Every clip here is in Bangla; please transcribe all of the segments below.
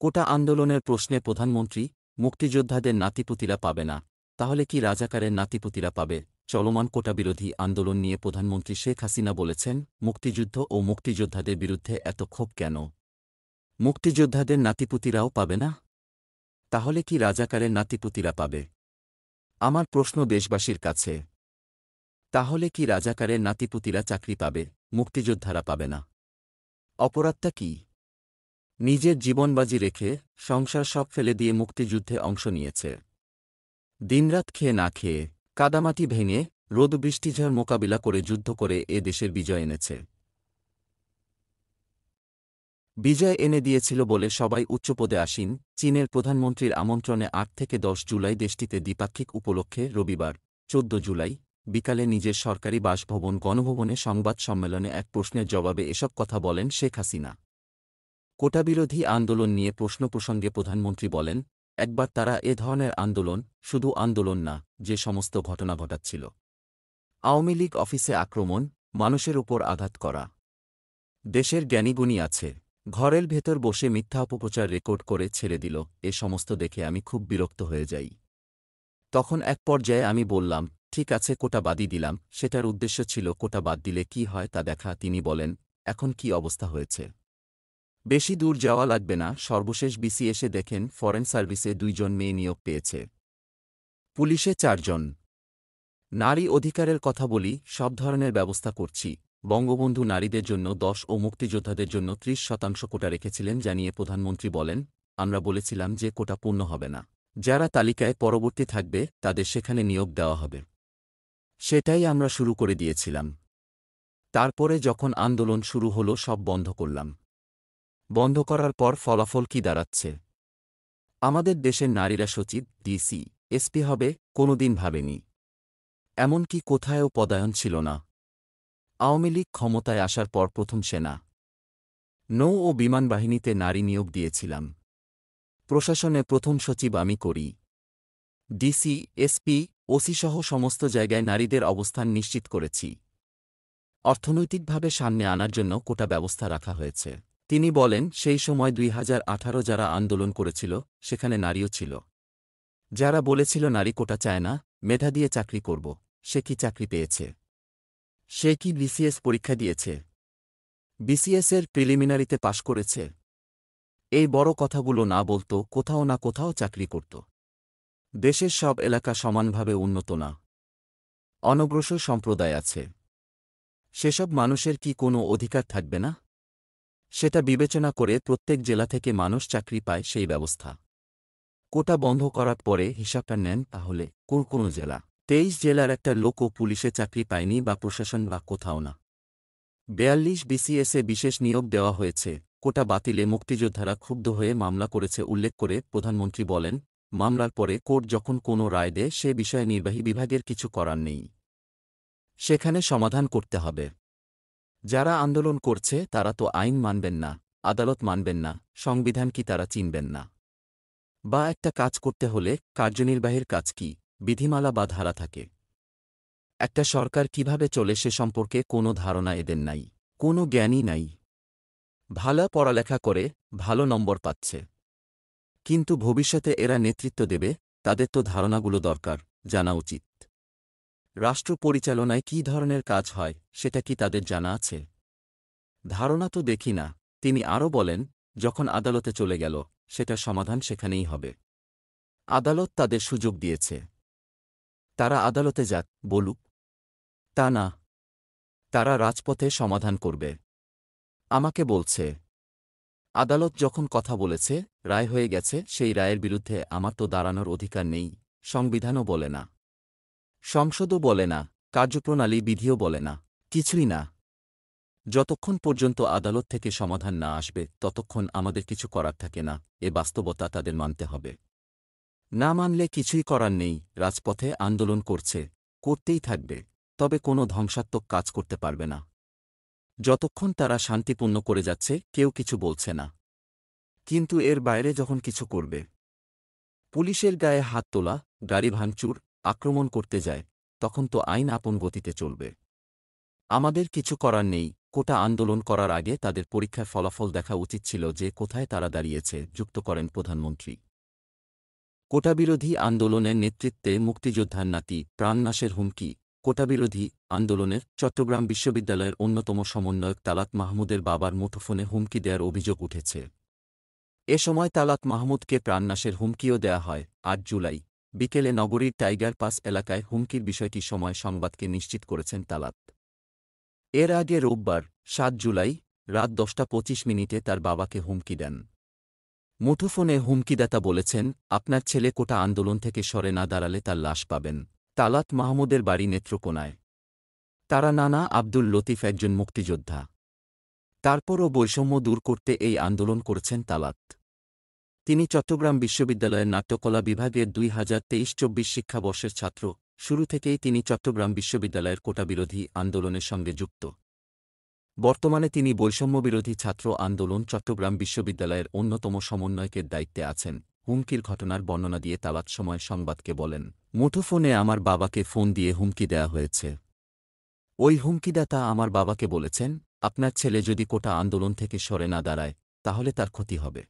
কোটা আন্দোলনের প্রশ্নে প্রধানমন্ত্রী, মুক্তিযোদ্ধাদের নাতিপুতিরা পাবে না, তাহলে কি রাজাকারের নাতিপুতিরা পাবে? চলমান কোটাবিরোধী আন্দোলন নিয়ে প্রধানমন্ত্রী শেখ হাসিনা বলেছেন, মুক্তিযুদ্ধ ও মুক্তিযোদ্ধাদের বিরুদ্ধে এত ক্ষোভ কেন? মুক্তিযোদ্ধাদের নাতিপুতিরাও পাবে না? তাহলে কি রাজাকারের নাতিপুতিরা পাবে? আমার প্রশ্ন দেশবাসীর কাছে। তাহলে কি রাজাকারের নাতিপুতিরা চাকরি পাবে, মুক্তিযোদ্ধারা পাবে না? অপরাধটা কি? নিজের জীবনবাজি রেখে, সংসার সব ফেলে দিয়ে মুক্তিযুদ্ধে অংশ নিয়েছে। দিনরাত খেয়ে না খেয়ে, কাদামাটি ভেঙে, রোদ বৃষ্টিঝড় মোকাবিলা করে যুদ্ধ করে এ দেশের বিজয় এনেছে। বিজয় এনে দিয়েছিল বলে সবাই উচ্চপদে আসীন। চীনের প্রধানমন্ত্রীর আমন্ত্রণে ৮ থেকে ১০ জুলাই দেশটিতে দ্বিপাক্ষিক উপলক্ষে রবিবার, ১৪ জুলাই, বিকালে নিজের সরকারি বাসভবন গণভবনে সংবাদ সম্মেলনে এক প্রশ্নের জবাবে এসব কথা বলেন শেখ হাসিনা। কোটাবিরোধী আন্দোলন নিয়ে প্রশ্ন প্রসঙ্গে প্রধানমন্ত্রী বলেন, একবার তারা এ ধরনের আন্দোলন, শুধু আন্দোলন না, যে সমস্ত ঘটনা ঘটাচ্ছিল। আওয়ামী লীগ অফিসে আক্রমণ, মানুষের উপর আঘাত করা। দেশের জ্ঞানীগুণী আছে, ঘরের ভেতর বসে মিথ্যা অপপ্রচার রেকর্ড করে ছেড়ে দিল, এ সমস্ত দেখে আমি খুব বিরক্ত হয়ে যাই। তখন এক পর্যায়ে আমি বললাম, ঠিক আছে, কোটা বাদই দিলাম। সেটার উদ্দেশ্য ছিল কোটা বাদ দিলে কি হয় তা দেখা। তিনি বলেন, এখন কি অবস্থা হয়েছে? বেশি দূর যাওয়া লাগবে না, সর্বশেষ বিসি এসে দেখেন ফরেন সার্ভিসে ২ জন মেয়ে নিয়োগ পেয়েছে, পুলিশে ৪ জন। নারী অধিকারের কথা বলি, সব ধরনের ব্যবস্থা করছি। বঙ্গবন্ধু নারীদের জন্য ১০ ও মুক্তিযোদ্ধাদের জন্য ৩০% কোটা রেখেছিলেন জানিয়ে প্রধানমন্ত্রী বলেন, আমরা বলেছিলাম যে কোটা পূর্ণ হবে না, যারা তালিকায় পরবর্তী থাকবে তাদের সেখানে নিয়োগ দেওয়া হবে। সেটাই আমরা শুরু করে দিয়েছিলাম। তারপরে যখন আন্দোলন শুরু হলো সব বন্ধ করলাম। বন্ধ করার পর ফলাফল কি দাঁড়াচ্ছে? আমাদের দেশের নারীরা সচিব, ডিসি, এসপি হবে, কোনোদিন ভাবেনি। এমনকি কোথায়ও পদায়ন ছিল না। আওয়ামী লীগ ক্ষমতায় আসার পর প্রথম সেনা, নৌ ও বিমান বাহিনীতে নারী নিয়োগ দিয়েছিলাম। প্রশাসনে প্রথম সচিব আমি করি। ডিসি, এসপি, ওসিসহ সমস্ত জায়গায় নারীদের অবস্থান নিশ্চিত করেছি। অর্থনৈতিকভাবে সামনে আনার জন্য কোটা ব্যবস্থা রাখা হয়েছে। তিনি বলেন, সেই সময় ২০১৮ যারা আন্দোলন করেছিল, সেখানে নারীও ছিল। যারা বলেছিল নারী কোটা চায় না, মেধা দিয়ে চাকরি করব, সে কি চাকরি পেয়েছে? সে কি বিসিএস পরীক্ষা দিয়েছে? বিসিএসের প্রিলিমিনারিতে পাশ করেছে? এই বড় কথাগুলো না বলতো, কোথাও না কোথাও চাকরি করত। দেশের সব এলাকা সমানভাবে উন্নত না। অনগ্রসর সম্প্রদায় আছে। সেসব মানুষের কি কোনো অধিকার থাকবে না? সেটা বিবেচনা করে প্রত্যেক জেলা থেকে মানুষ চাকরি পায়, সেই ব্যবস্থা। কোটা বন্ধ করার পরে হিসাবটা নেন তাহলে, কোন কোন জেলা? ২৩ জেলার একটা লোকও পুলিশে চাকরি পায়নি বা প্রশাসন বা কোথাও না। ৪২ বিসিএসে বিশেষ নিয়োগ দেওয়া হয়েছে। কোটা বাতিলে মুক্তিযোদ্ধারা ক্ষুব্ধ হয়ে মামলা করেছে উল্লেখ করে প্রধানমন্ত্রী বলেন, মামলার পরে কোর্ট যখন কোনো রায় দেয় সে বিষয়ে নির্বাহী বিভাগের কিছু করার নেই। সেখানে সমাধান করতে হবে। যারা আন্দোলন করছে তারা তো আইন মানবেন না, আদালত মানবেন না, সংবিধান কি তারা চিনবেন না? বা একটা কাজ করতে হলে কার্যনির্বাহীর কাজ কি, বিধিমালা বা ধারা থাকে। একটা সরকার কিভাবে চলে সে সম্পর্কে কোনো ধারণা এদের নাই, কোনো জ্ঞানই নাই। ভালো পড়ালেখা করে, ভালো নম্বর পাচ্ছে, কিন্তু ভবিষ্যতে এরা নেতৃত্ব দেবে, তাদের তো ধারণাগুলো দরকার, জানা উচিত। রাষ্ট্র পরিচালনায় কী ধরনের কাজ হয় সেটা কি তাদের জানা আছে? ধারণা তো দেখি না। তিনি আরও বলেন, যখন আদালতে চলে গেল, সেটার সমাধান সেখানেই হবে। আদালত তাদের সুযোগ দিয়েছে, তারা আদালতে যাক, বলুক। তা না, তারা রাজপথে সমাধান করবে। আমাকে বলছে, আদালত যখন কথা বলেছে, রায় হয়ে গেছে, সেই রায়ের বিরুদ্ধে আমার তো দাঁড়ানোর অধিকার নেই। সংবিধানও বলে না, সংসদও বলে না, কার্যপ্রণালী বিধিও বলে না, কিছুই না। যতক্ষণ পর্যন্ত আদালত থেকে সমাধান না আসবে ততক্ষণ আমাদের কিছু করার থাকে না। এ বাস্তবতা তাদের মানতে হবে। না মানলে কিছুই করার নেই। রাজপথে আন্দোলন করছে, করতেই থাকবে, তবে কোনো ধ্বংসাত্মক কাজ করতে পারবে না। যতক্ষণ তারা শান্তিপূর্ণ করে যাচ্ছে কেউ কিছু বলছে না। কিন্তু এর বাইরে যখন কিছু করবে, পুলিশের গায়ে হাত তোলা, গাড়ি ভাঙচুর, আক্রমণ করতে যায়, তখন তো আইন আপন গতিতে চলবে। আমাদের কিছু করার নেই, কোটা আন্দোলন করার আগে তাদের পরীক্ষার ফলাফল দেখা উচিত ছিল যে কোথায় তারা দাঁড়িয়েছে, যুক্ত করেন প্রধানমন্ত্রী। কোটাবিরোধী আন্দোলনের নেতৃত্বে মুক্তিযোদ্ধার নাতি, প্রাণনাশের হুমকি। কোটাবিরোধী আন্দোলনের চট্টগ্রাম বিশ্ববিদ্যালয়ের অন্যতম সমন্বয়ক তালাত মাহমুদের বাবার মুঠোফোনে হুমকি দেওয়ার অভিযোগ উঠেছে। এ সময় তালাত মাহমুদকে প্রাণনাশের হুমকিও দেয়া হয়। ৮ জুলাই বিকেলে নগরীর টাইগার পাস এলাকায় হুমকির বিষয়টি সময় সংবাদকে নিশ্চিত করেছেন তালাত। এর আগে রোববার ৭ জুলাই রাত ১০টা ২৫ তার বাবাকে হুমকি দেন। মুঠোফোনে হুমকিদাতা বলেছেন, আপনার ছেলে কোটা আন্দোলন থেকে সরে না দাঁড়ালে তার লাশ পাবেন। তালাত মাহমুদের বাড়ি নেত্রকোনায়। তারা নানা আব্দুল লতিফ একজন মুক্তিযোদ্ধা। তারপরও বৈষম্য দূর করতে এই আন্দোলন করেছেন তালাত। তিনি চট্টগ্রাম বিশ্ববিদ্যালয়ের নাট্যকলা বিভাগের ২০২৩-২৪ শিক্ষাবর্ষের ছাত্র। শুরু থেকেই তিনি চট্টগ্রাম বিশ্ববিদ্যালয়ের কোটাবিরোধী আন্দোলনের সঙ্গে যুক্ত। বর্তমানে তিনি বৈষম্যবিরোধী ছাত্র আন্দোলন চট্টগ্রাম বিশ্ববিদ্যালয়ের অন্যতম সমন্বয়কের দায়িত্বে আছেন। হুমকির ঘটনার বর্ণনা দিয়ে তালাত সময় সংবাদকে বলেন, মুঠোফোনে আমার বাবাকে ফোন দিয়ে হুমকি দেয়া হয়েছে। ওই হুমকিদাতা আমার বাবাকে বলেছেন, আপনার ছেলে যদি কোটা আন্দোলন থেকে সরে না দাঁড়ায় তাহলে তার ক্ষতি হবে।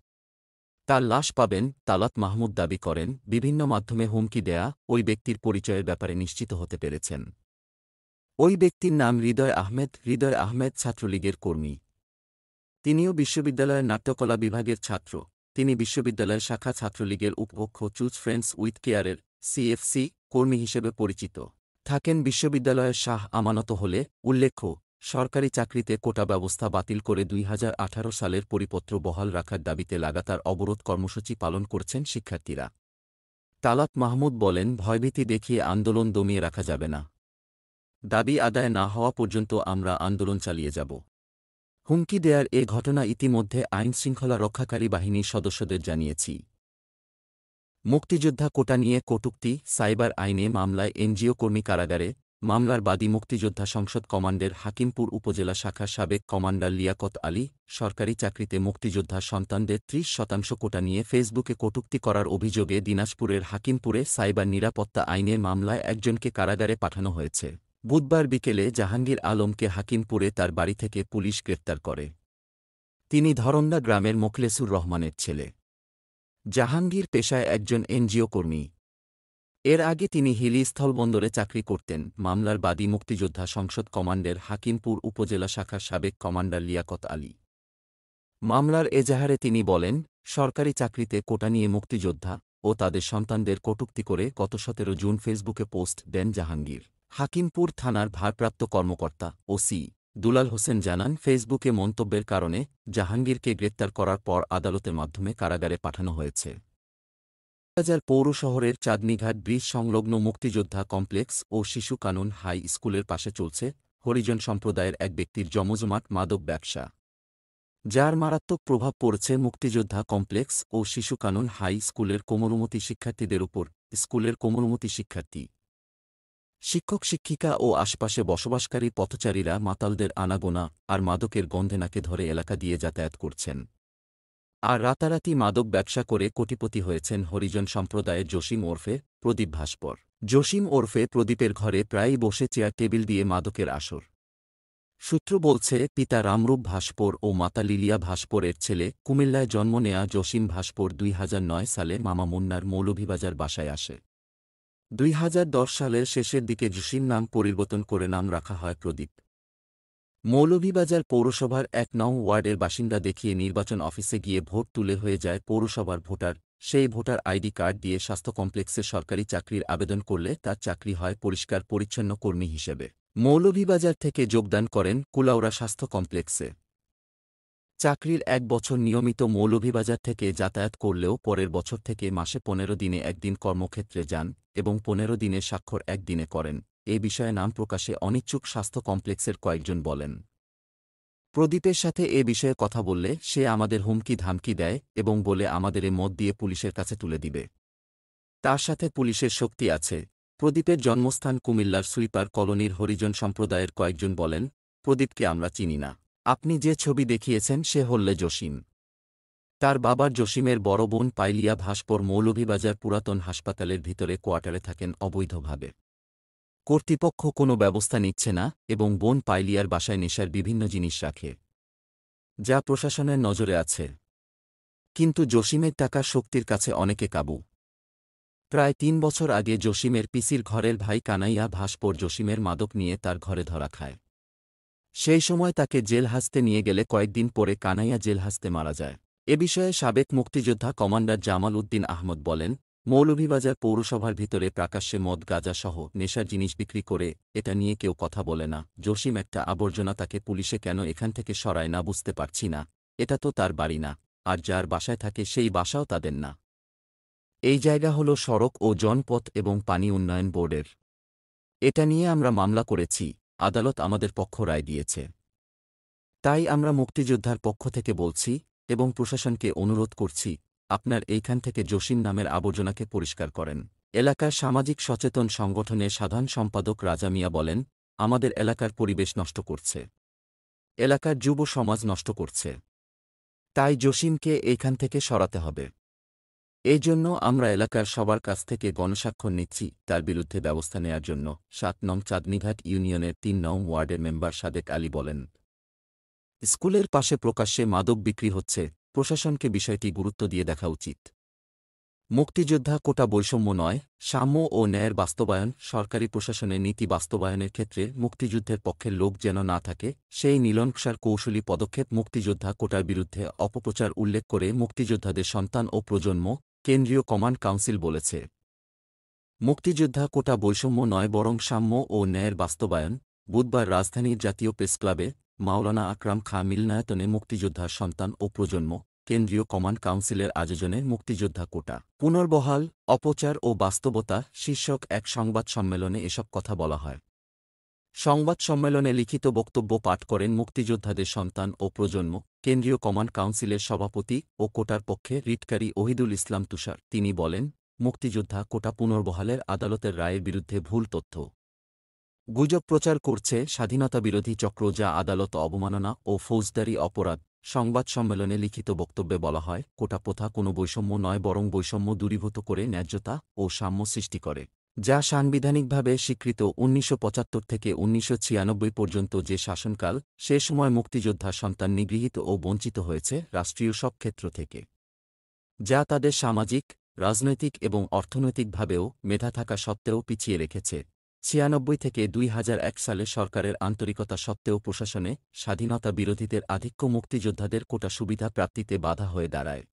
তার লাশ পাবেন। তালাত মাহমুদ দাবি করেন, বিভিন্ন মাধ্যমে হুমকি দেয়া ওই ব্যক্তির পরিচয়ের ব্যাপারে নিশ্চিত হতে পেরেছেন। ওই ব্যক্তির নাম হৃদয় আহমেদ। হৃদয় আহমেদ ছাত্রলীগের কর্মী। তিনিও বিশ্ববিদ্যালয়ের নাট্যকলা বিভাগের ছাত্র। তিনি বিশ্ববিদ্যালয়ের শাখা ছাত্রলীগের উপপক্ষ চুজ ফ্রেন্ডস উইথ কেয়ারের সিএফসি কর্মী হিসেবে পরিচিত থাকেন। বিশ্ববিদ্যালয়ের শাহ আমানত হলে উল্লেখ্য, সরকারি চাকরিতে কোটা ব্যবস্থা বাতিল করে ২০১৮ সালের পরিপত্র বহাল রাখার দাবিতে লাগাতার অবরোধ কর্মসূচি পালন করছেন শিক্ষার্থীরা। তালাত মাহমুদ বলেন, ভয়ভীতি দেখিয়ে আন্দোলন দমিয়ে রাখা যাবে না। দাবি আদায় না হওয়া পর্যন্ত আমরা আন্দোলন চালিয়ে যাব। হুমকি দেয়ার এ ঘটনা ইতিমধ্যে আইনশৃঙ্খলা রক্ষাকারী বাহিনীর সদস্যদের জানিয়েছি। মুক্তিযোদ্ধা কোটা নিয়ে কটূক্তি। সাইবার আইনে মামলায় এনজিও কর্মী কারাগারে। মামলার বাদী মুক্তিযোদ্ধা সংসদ কমান্ডের হাকিমপুর উপজেলা শাখার সাবেক কমান্ডার লিয়াকত আলী। সরকারি চাকরিতে মুক্তিযোদ্ধা সন্তানদের ৩০% কোটা নিয়ে ফেসবুকে কটূক্তি করার অভিযোগে দিনাজপুরের হাকিমপুরে সাইবার নিরাপত্তা আইনের মামলায় একজনকে কারাগারে পাঠানো হয়েছে। বুধবার বিকেলে জাহাঙ্গীর আলমকে হাকিমপুরে তার বাড়ি থেকে পুলিশ গ্রেপ্তার করে। তিনি ধরন্দা গ্রামের মোখলেসুর রহমানের ছেলে। জাহাঙ্গীর পেশায় একজন এনজিও কর্মী। এর আগে তিনি হিলি স্থলবন্দরে চাকরি করতেন। মামলার বাদী মুক্তিযোদ্ধা সংসদ কমান্ডের হাকিমপুর উপজেলা শাখার সাবেক কমান্ডার লিয়াকত আলী। মামলার এজাহারে তিনি বলেন, সরকারি চাকরিতে কোটা নিয়ে মুক্তিযোদ্ধা ও তাদের সন্তানদের কটূক্তি করে গত ১৭ জুন ফেসবুকে পোস্ট দেন জাহাঙ্গীর। হাকিমপুর থানার ভারপ্রাপ্ত কর্মকর্তা ওসি দুলাল হোসেন জানান, ফেসবুকে মন্তব্যের কারণে জাহাঙ্গীরকে গ্রেপ্তার করার পর আদালতের মাধ্যমে কারাগারে পাঠানো হয়েছে। কক্সবাজার পৌর শহরের চাঁদনীঘাট ব্রিজ সংলগ্ন মুক্তিযোদ্ধা কমপ্লেক্স ও শিশু কানুন হাই স্কুলের পাশে চলছে হরিজন সম্প্রদায়ের এক ব্যক্তির জমজমাট মাদক ব্যবসা, যার মারাত্মক প্রভাব পড়ছে মুক্তিযোদ্ধা কমপ্লেক্স ও শিশু কানুন হাই স্কুলের কোমলমতি শিক্ষার্থীদের উপর। স্কুলের কোমলমতি শিক্ষার্থী, শিক্ষক শিক্ষিকা ও আশপাশে বসবাসকারী পথচারীরা মাতালদের আনাগোনা আর মাদকের গন্ধে নাকে ধরে এলাকা দিয়ে যাতায়াত করছেন। আর রাতারাতি মাদক ব্যবসা করে কোটিপতি হয়েছেন হরিজন সম্প্রদায়ের জসিম ওরফে প্রদীপ ভাস্কর। জসিম ওরফে প্রদীপের ঘরে প্রায়ই বসে চেয়ার টেবিল দিয়ে মাদকের আসর। সূত্র বলছে, পিতা রামরূপ ভাস্কর ও মাতা লিলিয়া ভাস্করের ছেলে কুমিল্লায় জন্ম নেয়া জসিম ভাস্কর ২০০৯ সালে মামা মুন্নার মৌলভীবাজার বাসায় আসে। ২০১০ সালের শেষের দিকে জসিম নাম পরিবর্তন করে নাম রাখা হয় প্রদীপ। মৌলভীবাজার পৌরসভার ১ নং ওয়ার্ডের বাসিন্দা দেখিয়ে নির্বাচন অফিসে গিয়ে ভোট তুলে হয়ে যায় পৌরসভার ভোটার। সেই ভোটার আইডি কার্ড দিয়ে স্বাস্থ্য কমপ্লেক্সে সরকারি চাকরির আবেদন করলে তার চাকরি হয় পরিষ্কার পরিচ্ছন্ন কর্মী হিসেবে। মৌলভীবাজার থেকে যোগদান করেন কুলাউড়া স্বাস্থ্য কমপ্লেক্সে। চাকরির ১ বছর নিয়মিত মৌলভীবাজার থেকে যাতায়াত করলেও পরের বছর থেকে মাসে ১৫ দিনে একদিন কর্মক্ষেত্রে যান এবং ১৫ দিনের স্বাক্ষর একদিনে করেন। এ বিষয়ে নাম প্রকাশে অনিচ্ছুক স্বাস্থ্য কমপ্লেক্সের কয়েকজন বলেন, প্রদীপের সাথে এ বিষয়ে কথা বললে সে আমাদের হুমকি ধামকি দেয় এবং বলে আমাদের মত দিয়ে পুলিশের কাছে তুলে দিবে। তার সাথে পুলিশের শক্তি আছে। প্রদীপের জন্মস্থান কুমিল্লার সুইপার কলোনির হরিজন সম্প্রদায়ের কয়েকজন বলেন, প্রদীপকে আমরা চিনি না। আপনি যে ছবি দেখিয়েছেন সে হল্লে জসিম। তার বাবার জসিমের বড় বোন পাইলিয়া ভাস্কর মৌলভীবাজার পুরাতন হাসপাতালের ভিতরে কোয়ার্টারে থাকেন অবৈধভাবে। কর্তৃপক্ষ কোনো ব্যবস্থা নিচ্ছে না এবং বোন পাইলিয়ার বাসায় নেশার বিভিন্ন জিনিস রাখে, যা প্রশাসনের নজরে আছে। কিন্তু জসিমের টাকা শক্তির কাছে অনেকে কাবু। প্রায় ৩ বছর আগে জসিমের পিসির ঘরের ভাই কানাইয়া ভাস্কর জসিমের মাদক নিয়ে তার ঘরে ধরা খায়। সেই সময় তাকে জেলহাজতে নিয়ে গেলে কয়েকদিন পরে কানাইয়া জেলহাজতে মারা যায়। এ বিষয়ে সাবেক মুক্তিযোদ্ধা কমান্ডার জামাল উদ্দিন আহমদ বলেন, মৌলভীবাজার পৌরসভার ভিতরে প্রকাশ্যে মদ গাঁজাসহ নেশার জিনিস বিক্রি করে, এটা নিয়ে কেউ কথা বলে না। জসিম একটা আবর্জনা, তাকে পুলিশে কেন এখান থেকে সরায় না বুঝতে পারছি না। এটা তো তার বাড়ি না, আর যার বাসায় থাকে সেই বাসাও তাদের না। এই জায়গা হল সড়ক ও জনপথ এবং পানি উন্নয়ন বোর্ডের। এটা নিয়ে আমরা মামলা করেছি, আদালত আমাদের পক্ষ রায় দিয়েছে। তাই আমরা মুক্তিযোদ্ধার পক্ষ থেকে বলছি এবং প্রশাসনকে অনুরোধ করছি, আপনার এইখান থেকে জসিম নামের আবর্জনাকে পরিষ্কার করেন। এলাকার সামাজিক সচেতন সংগঠনের সাধারণ সম্পাদক রাজা মিয়া বলেন, আমাদের এলাকার পরিবেশ নষ্ট করছে, এলাকার যুব সমাজ নষ্ট করছে। তাই জসিমকে এইখান থেকে সরাতে হবে। এই জন্য আমরা এলাকার সবার কাছ থেকে গণস্বাক্ষর নিচ্ছি তার বিরুদ্ধে ব্যবস্থা নেয়ার জন্য। ৭ নং চাঁদনীঘাট ইউনিয়নের ৩ নং ওয়ার্ডের মেম্বার সাদেক আলী বলেন, স্কুলের পাশে প্রকাশ্যে মাদক বিক্রি হচ্ছে, প্রশাসনকে বিষয়টি গুরুত্ব দিয়ে দেখা উচিত। মুক্তিযোদ্ধা কোটা বৈষম্য নয়, সাম্য ও ন্যায়ের বাস্তবায়ন। সরকারি প্রশাসনের নীতি বাস্তবায়নের ক্ষেত্রে মুক্তিযুদ্ধের পক্ষের লোক যেন না থাকে, সেই নীলনকশার কৌশলী পদক্ষেপ মুক্তিযোদ্ধা কোটার বিরুদ্ধে অপপ্রচার উল্লেখ করে মুক্তিযোদ্ধাদের সন্তান ও প্রজন্ম কেন্দ্রীয় কমান্ড কাউন্সিল বলেছে, মুক্তিযোদ্ধা কোটা বৈষম্য নয় বরং সাম্য ও ন্যায়ের বাস্তবায়ন। বুধবার রাজধানীর জাতীয় প্রেসক্লাবে মাওলানা আকরাম খাঁ মিলনায়তনে মুক্তিযোদ্ধার সন্তান ও প্রজন্ম কেন্দ্রীয় কমান্ড কাউন্সিলের আয়োজনে মুক্তিযোদ্ধা কোটা পুনর্বহাল, অপচার ও বাস্তবতা শীর্ষক এক সংবাদ সম্মেলনে এসব কথা বলা হয়। সংবাদ সম্মেলনে লিখিত বক্তব্য পাঠ করেন মুক্তিযোদ্ধাদের সন্তান ও প্রজন্ম কেন্দ্রীয় কমান্ড কাউন্সিলের সভাপতি ও কোটার পক্ষে রিটকারী ওহিদুল ইসলাম তুষার। তিনি বলেন, মুক্তিযোদ্ধা কোটা পুনর্বহালের আদালতের রায়ের বিরুদ্ধে ভুল তথ্য, গুজব প্রচার করছে স্বাধীনতাবিরোধী চক্র, যা আদালত অবমাননা ও ফৌজদারি অপরাধ। সংবাদ সম্মেলনে লিখিত বক্তব্যে বলা হয়, কোটা প্রথা কোনো বৈষম্য নয় বরং বৈষম্য দূরীভূত করে ন্যায্যতা ও সাম্য সৃষ্টি করে, যা সাংবিধানিকভাবে স্বীকৃত। ১৯৭৫ থেকে ১৯৯৬ পর্যন্ত যে শাসনকাল, সে সময় মুক্তিযোদ্ধা সন্তান নিগৃহীত ও বঞ্চিত হয়েছে রাষ্ট্রীয় সব ক্ষেত্র থেকে, যা তাদের সামাজিক, রাজনৈতিক এবং অর্থনৈতিকভাবেও মেধা থাকা সত্ত্বেও পিছিয়ে রেখেছে। ৯৬ থেকে ২০০১ সালে সরকারের আন্তরিকতা সত্ত্বেও প্রশাসনে স্বাধীনতা বিরোধীদের আধিক্য মুক্তিযোদ্ধাদের কোটা সুবিধা প্রাপ্তিতে বাধা হয়ে দাঁড়ায়।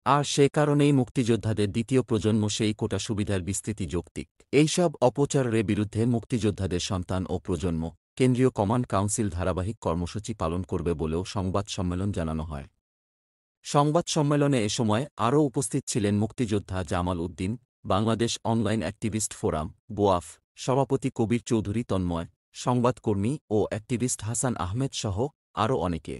আর সে কারণেই মুক্তিযোদ্ধাদের দ্বিতীয় প্রজন্ম সেই কোটা সুবিধার বিস্তৃতি যৌক্তিক। এইসব অপচারের বিরুদ্ধে মুক্তিযোদ্ধাদের সন্তান ও প্রজন্ম কেন্দ্রীয় কমান্ড কাউন্সিল ধারাবাহিক কর্মসূচি পালন করবে বলেও সংবাদ সম্মেলন জানানো হয়। সংবাদ সম্মেলনে এ সময় আরও উপস্থিত ছিলেন মুক্তিযোদ্ধা Jamal Uddin, Bangladesh online activist forum বোয়াফ সভাপতি কবির চৌধুরী তন্ময়, সংবাদকর্মী ও অ্যাক্টিভিস্ট হাসান আহমেদ সহ আরও অনেকে।